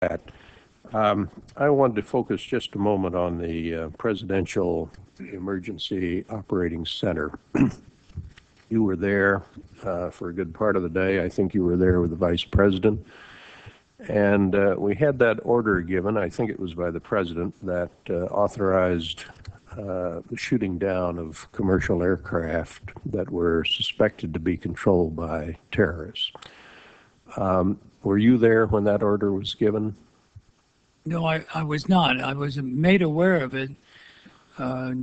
that. I wanted to focus just a moment on the Presidential Emergency Operating Center. You were there for a good part of the day. I think you were there with the Vice President. And we had that order given, I think it was by the President, that authorized the shooting down of commercial aircraft that were suspected to be controlled by terrorists. Were you there when that order was given? No, I was not. I was made aware of it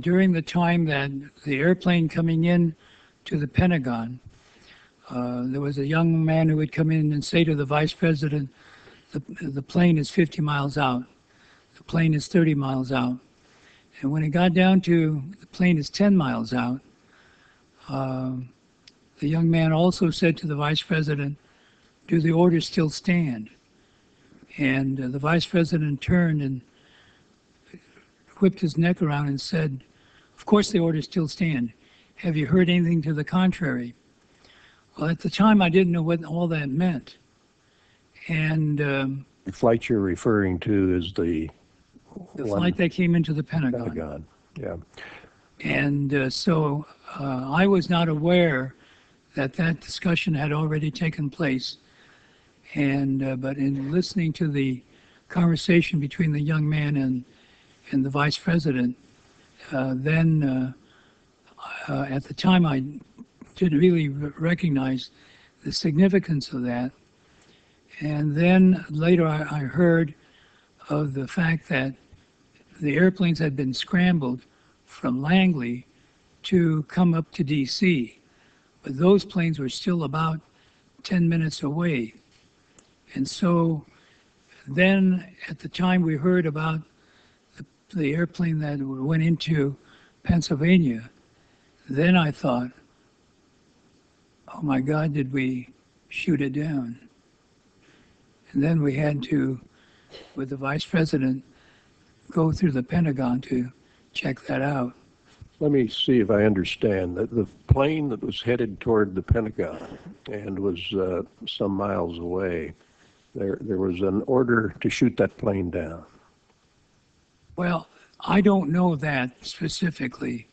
during the time that the airplane coming in to the Pentagon. There was a young man who would come in and say to the Vice President, the plane is 50 miles out. The plane is 30 miles out. And when it got down to the plane is 10 miles out, the young man also said to the Vice President, do the orders still stand? And the Vice President turned and whipped his neck around and said, of course the orders still stand. Have you heard anything to the contrary? Well, at the time I didn't know what all that meant. And the flight you're referring to is the flight that came into the Pentagon. Yeah. And so I was not aware that discussion had already taken place. And but in listening to the conversation between the young man and the Vice President, then at the time I didn't really recognize the significance of that. And then later I heard of the fact that the airplanes had been scrambled from Langley to come up to DC, but those planes were still about 10 minutes away. And so then at the time we heard about the airplane that went into Pennsylvania, then I thought, oh my God, did we shoot it down? And then we had to, with the Vice President, go through the Pentagon to check that out. Let me see if I understand. The plane that was headed toward the Pentagon and was some miles away, there was an order to shoot that plane down. Well, I don't know that specifically,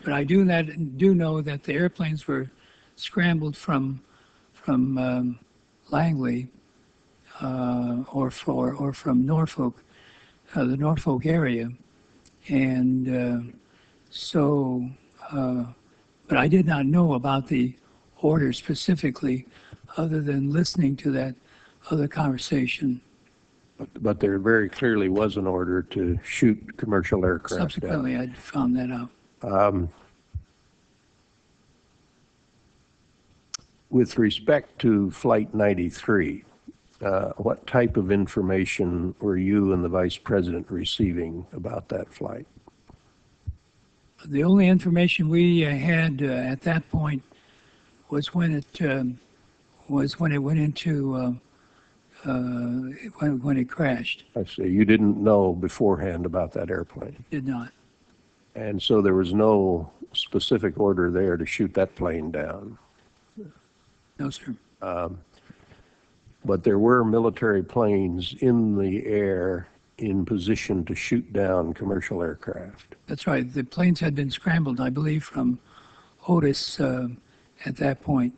but I do know that the airplanes were scrambled from Langley or from Norfolk, the Norfolk area, and so. But I did not know about the order specifically, other than listening to that other conversation. But there very clearly was an order to shoot commercial aircraft Subsequently, down. I found that out. With respect to Flight 93, what type of information were you and the Vice President receiving about that flight? The only information we had at that point was when it went into when it crashed. I see. You didn't know beforehand about that airplane? Did not. And so there was no specific order there to shoot that plane down? No, sir. But there were military planes in the air in position to shoot down commercial aircraft. That's right. The planes had been scrambled, I believe, from Otis at that point.